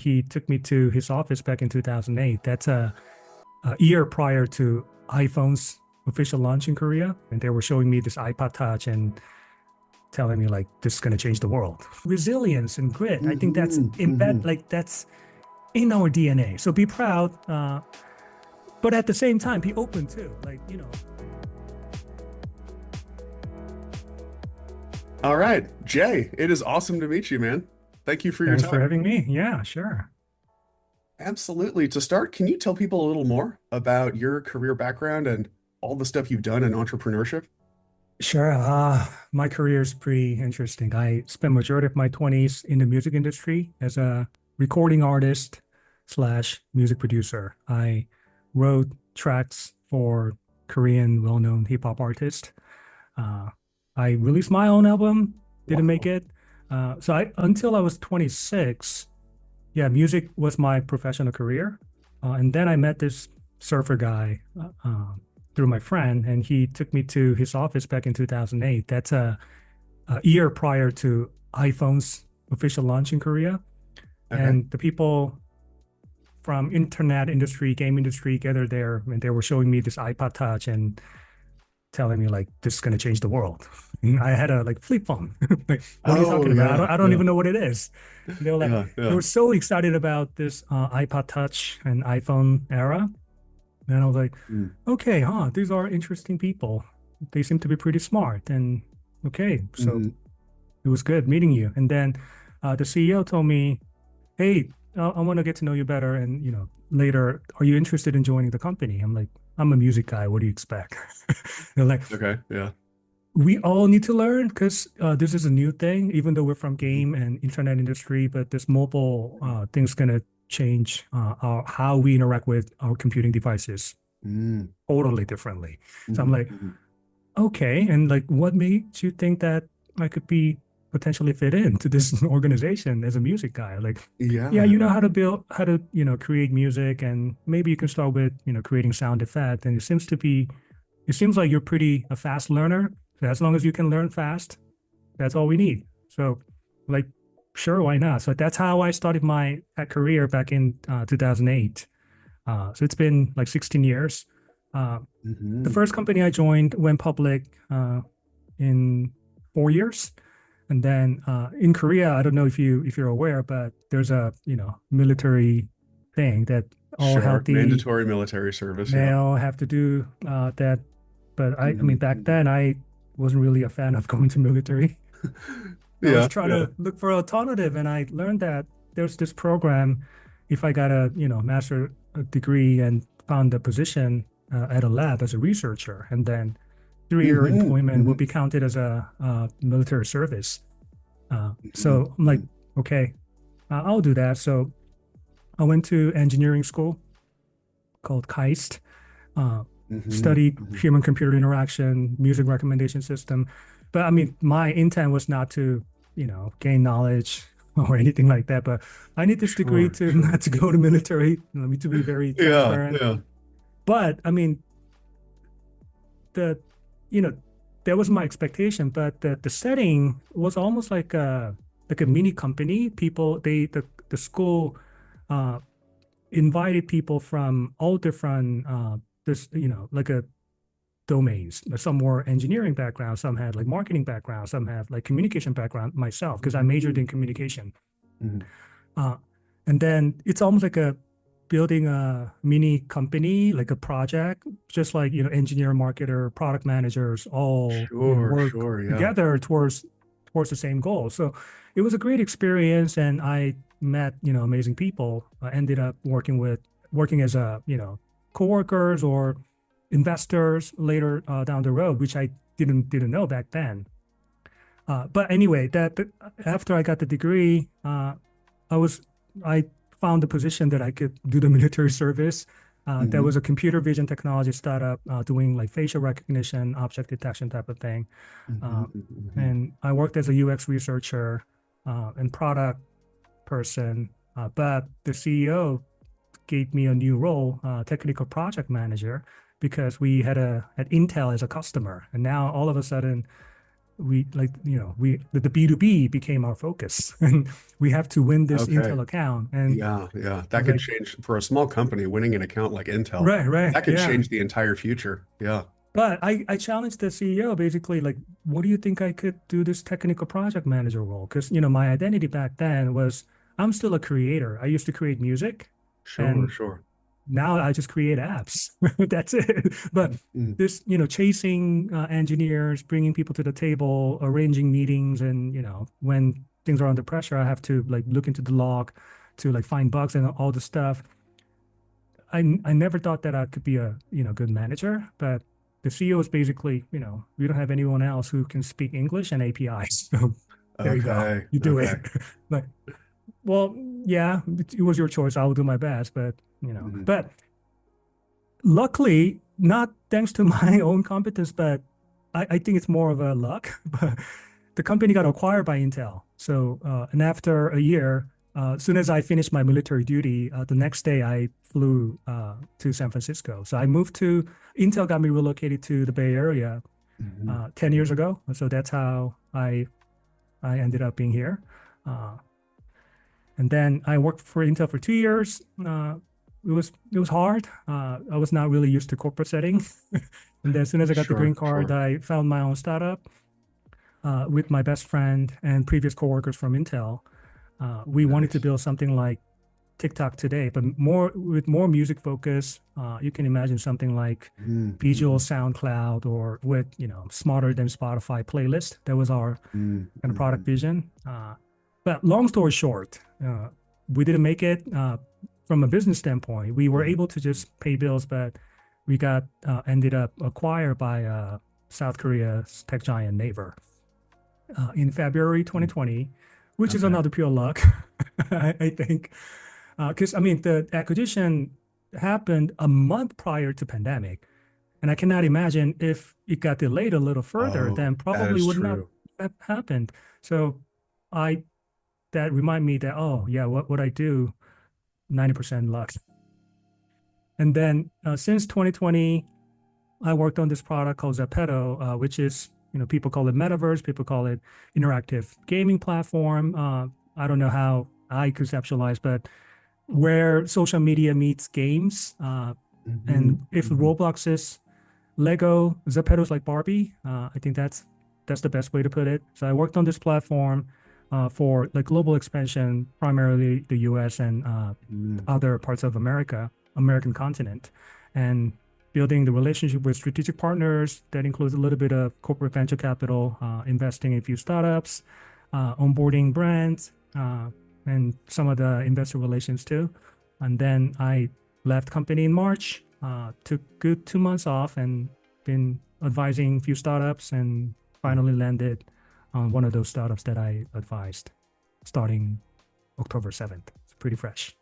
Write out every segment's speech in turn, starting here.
He took me to his office back in 2008. That's a year prior to iPhone's official launch in Korea. And they were showing me this iPod Touch and telling me like, this is going to change the world. Resilience and grit. I think that's that's in our DNA. So be proud, but at the same time, be open too. All right, Jay, it is awesome to meet you, man. Thank you for your Thanks for time. having me. Yeah, sure. Absolutely. To start, can you tell people a little more about your career background and all the stuff you've done in entrepreneurship? Sure. My career is pretty interesting. I spent majority of my 20s in the music industry as a recording artist slash music producer. I wrote tracks for Korean well-known hip hop artists. Uh, I released my own album, didn't make Wow. it. So until I was 26, yeah, music was my professional career. And then I met this surfer guy through my friend, and he took me to his office back in 2008. That's a year prior to iPhone's official launch in Korea. Okay. And the people from internet industry, game industry gathered there, and they were showing me this iPod Touch and telling me like, this is going to change the world. And I had a like flip phone. Like, what are you Oh talking about? yeah, I don't yeah, even know what it is. They were like, yeah, they yeah. were so excited about this iPod Touch and iPhone era. And I was like, Mm, okay, these are interesting people. They seem to be pretty smart. And okay, so mhm. it was good meeting you. And then the CEO told me, hey, I want to get to know you better. And, later, are you interested in joining the company? I'm like, I'm a music guy. What do you expect? They're like, Okay, yeah. we all need to learn because this is a new thing, even though we're from Mhm. game and internet industry, but this mobile thing's going to change how we interact with our computing devices Mm, totally differently. So I'm mhm, like, mhm. okay. And like, what made you think that I could be potentially fit into this organization as a music guy? Like, yeah, Yeah, you know yeah. how to build, how to, create music, and maybe you can start with, creating sound effect. And it seems like you're pretty a fast learner. So as long as you can learn fast, that's all we need. So, like, sure, why not? So that's how I started my career back in 2008. So it's been like 16 years. Uh, the Mhm. first company I joined went public in 4 years, and then in Korea, I don't know if you're aware, but there's a military thing that all Sure. healthy Mandatory military service, yeah. male have to do. That, but I mean Mhm, back mhm. then I wasn't really a fan of going to military. I was Yeah, trying yeah. to look for alternative, and I learned that there's this program. If I got a master degree and found a position at a lab as a researcher, and then 3 year Mhm, employment would mhm, be counted as a military service. mhm, So I'm like, mhm, okay, I'll do that. So I went to engineering school called KAIST, uh, mhm, studied mhm. human computer interaction, music recommendation system. But I mean, my intent was not to, gain knowledge or anything like that. But I need this degree Sure, to sure. not to go to military. Let me to be very Yeah, transparent. yeah. But I mean, the, you know, that was my expectation. But the setting was almost like a mini company. People, the school uh, invited people from all different like a domains. Some were engineering background, some had like marketing background, some have like communication background. Myself, because I majored in communication, Mhm. uh, and then it's almost like a building a mini company, like a project, just like engineer, marketer, product managers all Sure, work sure, yeah. together towards the same goal. So it was a great experience, and I met amazing people. I ended up working as a coworkers or investors later down the road, which I didn't know back then. But anyway, after I got the degree, I was I found a position that I could do the military service. There Mhm, was a computer vision technology startup doing like facial recognition, object detection type of thing. Uh, mhm, mhm, mhm. and I worked as a UX researcher and product person. But the CEO gave me a new role, technical project manager, because we had Intel as a customer, and now all of a sudden we like, the B2B became our focus and we have to win this Okay. Intel account. And Yeah, yeah. I That was could like, change for a small company winning an account like Intel. right, right, That could yeah. change the entire future. Yeah. But I challenged the CEO basically, like, what do you think I could do this technical project manager role? Because, my identity back then was I'm still a creator. I used to create music, Sure, and sure. now I just create apps. That's it. But Mm, this, chasing engineers, bringing people to the table, arranging meetings, and, when things are under pressure, I have to like look into the log to like find bugs and all the stuff. I never thought that I could be a good manager, but the CEO is basically, we don't have anyone else who can speak English and APIs. So there you go. okay. You do it. Okay. Like, well, yeah, it was your choice. I will do my best, but Mhm. but luckily, not thanks to my own competence, but I think it's more of a luck. But the company got acquired by Intel. So, and after a year, as soon as I finished my military duty, the next day I flew to San Francisco. So I moved to Intel, got me relocated to the Bay Area Mhm. 10 years ago. So that's how I ended up being here. Uh, and then I worked for Intel for 2 years. It was hard. I was not really used to corporate setting. And then as soon as I got the green Sure, card, sure. I found my own startup with my best friend and previous coworkers from Intel. We wanted to Nice. build something like TikTok today, but more music focus. You can imagine something like Mm, visual mhm, SoundCloud or with smarter than Spotify playlist. That was our mm, kind of product mhm. vision. But long story short, we didn't make it from a business standpoint. We were Yeah. able to just pay bills, but we got ended up acquired by South Korea's tech giant Naver in February Mm, 2020, which is okay. another pure luck, I think. Because I mean, the acquisition happened a month prior to pandemic, and I cannot imagine if it got delayed a little further, Oh, then that probably is would not true. have happened. So I that remind me that, oh yeah, what I do, 90% luck. And then since 2020, I worked on this product called Zepeto, which is, people call it metaverse, people call it interactive gaming platform. I don't know how I conceptualize, but where social media meets games. Mhm, And if mhm, Roblox is Lego, Zepeto's like Barbie. I think that's the best way to put it. So I worked on this platform for like global expansion, primarily the U.S. and mhm, other parts of American continent, and building the relationship with strategic partners. That includes a little bit of corporate venture capital, investing in a few startups, onboarding brands, and some of the investor relations too. And then I left company in March, took good 2 months off, and been advising a few startups, and mhm. finally landed on one of those startups that I advised starting October 7th. It's pretty fresh.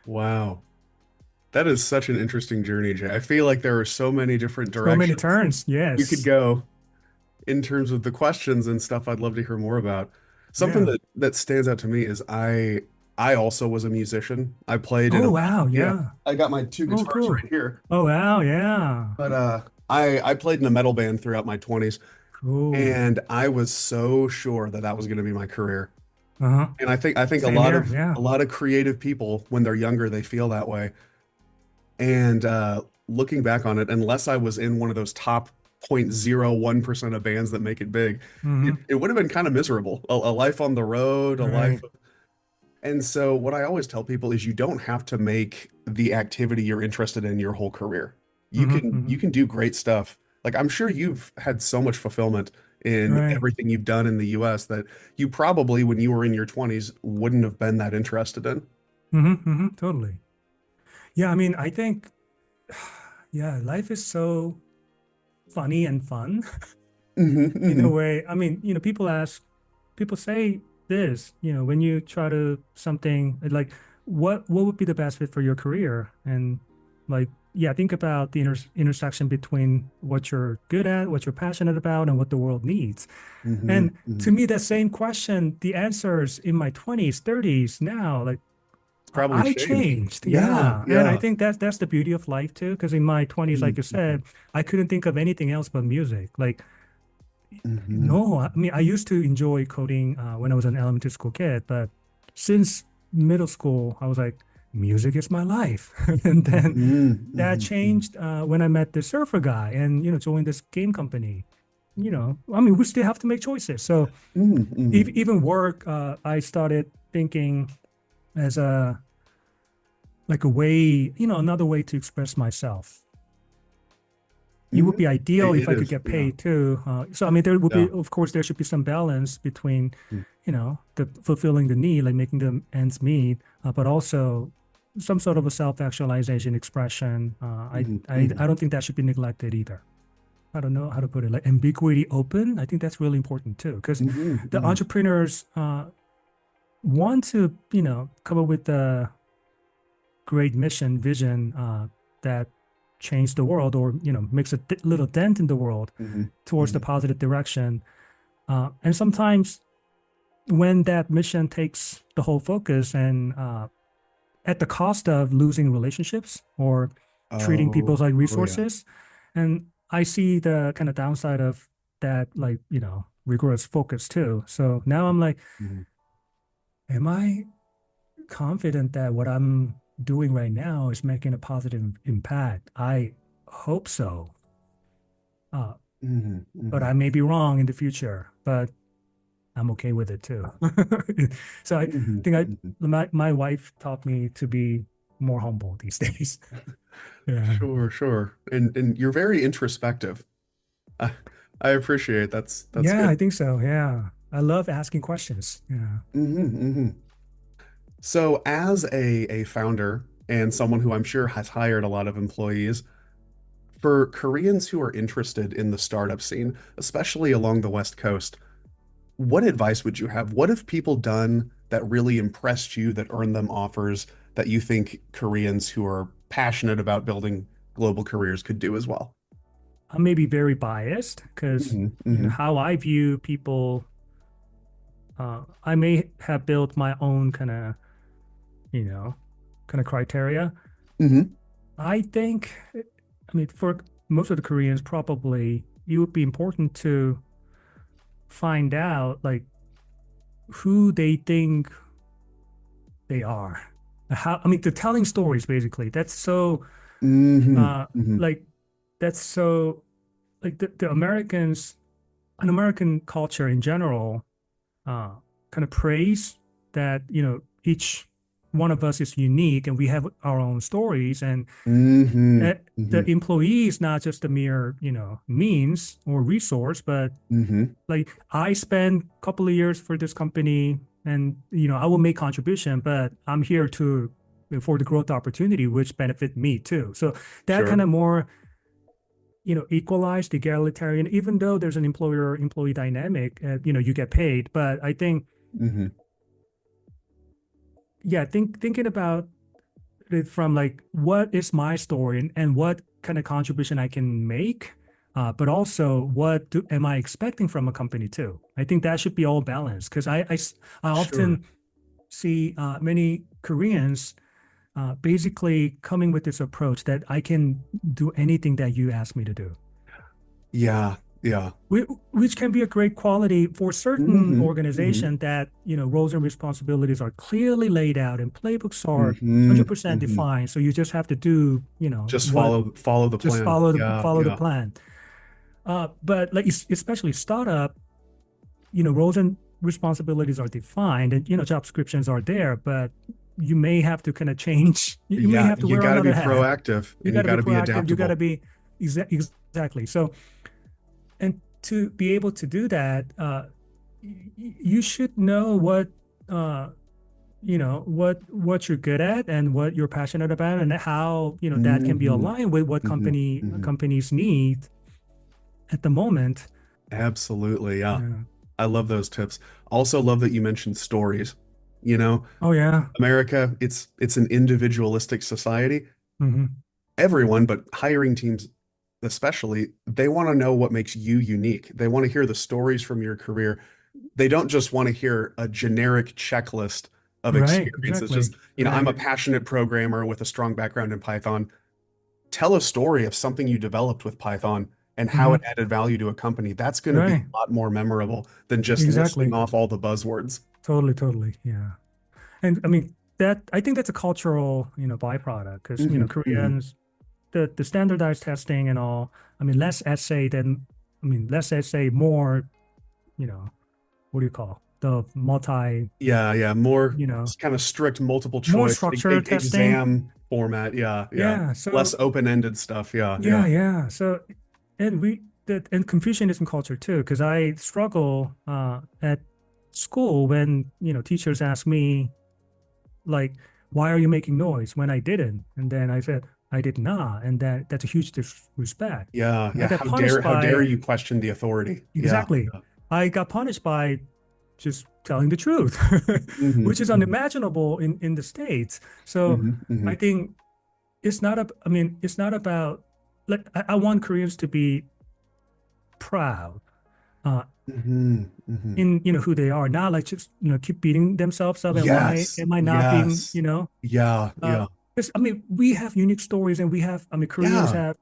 Wow. That is such an interesting journey, Jay. I feel like there are so many different So many directions turns. you could Yes. go in terms of the questions and stuff I'd love to hear more about. Something Yeah. that stands out to me is I also was a musician. I played in Oh, a wow. yeah. Yeah. I got my two Oh, guitars cool. right here. Oh, wow. Yeah. But I played in a metal band throughout my 20s Cool. and I was so sure that that was going to be my career. Uh-huh. And I think Same here. Yeah. a lot of creative people when they're younger they feel that way. And looking back on it, unless I was in one of those top 0.01% of bands that make it big, Mm-hmm. it would have been kind of miserable. A life on the road, a life. Right. And so what I always tell people is you don't have to make the activity you're interested in your whole career. Mm-hmm. Mm-hmm. You can do great stuff. Like I'm sure you've had so much fulfillment in Right. everything you've done in the US that you probably when you were in your 20s wouldn't have been that interested in. Mm-hmm. Mm-hmm. Totally. Yeah. I mean, I think, yeah, life is so funny and fun Hmm, in a hmm. way. I mean, people say this, when you try to something like what would be the best fit for your career? And like, yeah, think about the intersection between what you're good at, what you're passionate about, and what the world needs. Hmm, And hmm. to me, that same question, the answers in my 20s, 30s now, like It's probably I changed. changed. Yeah, Yeah. And I yeah. think that's the beauty of life too. Because in my 20s, like you Mhm. said, I couldn't think of anything else but music. Like Hmm. No, I mean, I used to enjoy coding when I was an elementary school kid, but since middle school, I was like, music is my life. And then Hmm. that Hmm. changed when I met the surfer guy and, joined this game company. I mean, we still have to make choices. So Hmm. even work, I started thinking as like a way, another way to express myself. It Hmm. would be ideal if It I could is. get Yeah. paid too. So I mean, there would be, Yeah. of course, there should be some balance between, the fulfilling the need, like making the ends meet, but also some sort of a self-actualization expression. Hmm. Hmm. I don't think that should be neglected either. I don't know how to put it, like ambiguity open. I think that's really important too, because Hmm. the Hmm. entrepreneurs want to, come up with a great mission, vision that change the world or, makes a little dent in the world Hmm. towards the Hmm. positive direction. And sometimes when that mission takes the whole focus and at the cost of losing relationships or treating people Oh, like oh yeah. resources, and I see the kind of downside of that, like, rigorous focus too. So now I'm like, Hmm. am I confident that what I'm doing right now is making a positive impact? I hope so. Uh, Hmm. but Hmm. I may be wrong in the future, but I'm okay with it too. So I Hmm. think Hmm. my wife taught me to be more humble these days. Yeah. Sure, sure. And you're very introspective. I, I appreciate that's Yeah, I good. think so. Yeah. I love asking questions. Yeah. Hmm. Hmm. So as a founder and someone who I'm sure has hired a lot of employees, for Koreans who are interested in the startup scene, especially along the West Coast, what advice would you have? What have people done that really impressed you that earned them offers that you think Koreans who are passionate about building global careers could do as well? I may be very biased because, Hmm. Hmm. how I view people, I may have built my own you know, kind of criteria. Hmm. I think, I mean, for most of the Koreans, probably it would be important to find out like who they think they are. How, I mean, the telling stories basically. That's so, Hmm. uh, Hmm. like, that's so, like the Americans, an American culture in general, uh, kind of praise that, each one of us is unique and we have our own stories. And Hmm. the Hmm. employee is not just a mere, means or resource, but Hmm. like I spend a couple of years for this company and, I will make contribution, but I'm here to for the growth opportunity, which benefit me too. So that kind Sure. of more, equalized, egalitarian, even though there's an employer employee dynamic, you get paid. But I think, Hmm. yeah, thinking about it from like what is my story and what kind of contribution I can make, but also am I expecting from a company too? I think that should be all balanced because I Sure. often see many Koreans basically coming with this approach that I can do anything that you ask me to do. Yeah. Yeah. Which can be a great quality for certain Hmm. Hmm. organization that, roles and responsibilities are clearly laid out and playbooks are Hmm. 100% Hmm. defined. So you just have to do, Just what follow the just plan. Yeah. follow the Yeah. plan. But like especially startup, roles and responsibilities are defined and, job descriptions are there, but you may have to kind of change. You may Yeah. have to You wear got to be another hat. proactive You and got you to got be to be proactive. You got to adaptable. be exactly. So, and to be able to do that, you should know uh, what you're good at and what you're passionate about, and how that can be Hmm. aligned with what Hmm. Hmm. companies need at the moment. Absolutely. Yeah. Yeah. I love those tips. Also love that you mentioned stories. You know, Oh yeah. America, it's an individualistic society. Hmm. Everyone, but hiring teams especially, they want to know what makes you unique. They want to hear the stories from your career. They don't just want to hear a generic checklist of Right. experiences. Exactly. Just, I'm Right. a passionate programmer with a strong background in Python. Tell a story of something you developed with Python and how it Hmm. added value to a company, that's going to be Right. a lot more memorable than just listing Exactly. off all the buzzwords. Totally, totally. Yeah. And I mean that I think that's a cultural, byproduct because, Hmm. Hmm. Koreans, the standardized testing and all, I mean, less essay, more, you know, what do you call the multi, Yeah, yeah, more you know, kind of strict multiple more choice structured testing. exam format. Yeah, yeah. Yeah. Less So open-ended stuff. Yeah, yeah, yeah. yeah. So and Confucianism culture too, because I struggle at school when, teachers ask me like, why are you making noise when I didn't? And then I said, I did not. And that's a huge disrespect. Yeah, I yeah. got punished How dare by, you question the authority? Yeah. exactly. I got punished by just telling the truth, which Hmm. is Hmm. unimaginable in the States. So Hmm. I Hmm. think I mean, it's not about, like, I want Koreans to be proud uh, Hmm. Hmm. in, who they are, not like just, keep beating themselves up. And why Yes. am I not being, Yes. Yeah. uh, Yeah. 'cause, I mean, we have unique stories and Koreans Yeah. have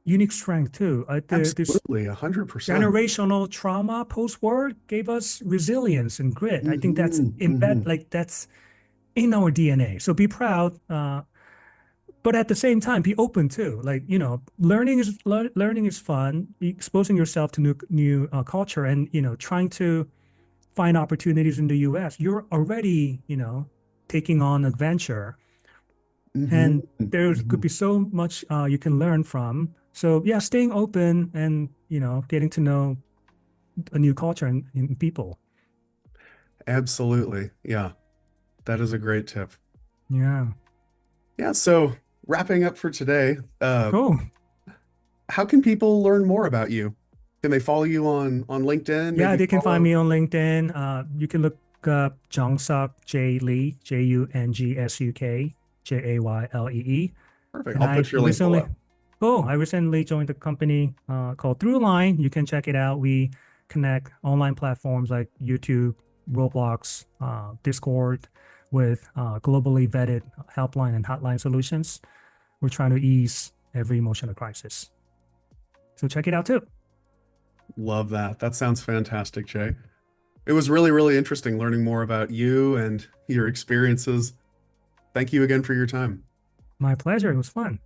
unique strength too. This Absolutely. 100%. generational trauma post-war gave us resilience and grit. I think that's Hmm. Hmm. that's in our DNA. So be proud, but at the same time, be open too. Like, learning is fun. Exposing yourself to new culture, and trying to find opportunities in the U.S. You're already taking on adventure, Hmm. and there could Hmm. be so much you can learn from. So yeah, staying open and getting to know a new culture and people. Absolutely. Yeah. That is a great tip. Yeah, Yeah. So wrapping up for today, cool. how can people learn more about you? Can they follow you on LinkedIn? Yeah, Maybe they can find follow. me on LinkedIn. You can look up Jungsuk J Lee, JUNGSUK JAYLEE. Perfect. And I'll put your link below. I recently joined a company called Throughline. You can check it out. We connect online platforms like YouTube, Roblox, Discord with globally vetted helpline and hotline solutions. We're trying to ease every emotional crisis. So check it out too. Love that. That sounds fantastic, Jay. It was really, really interesting learning more about you and your experiences. Thank you again for your time. My pleasure. It was fun.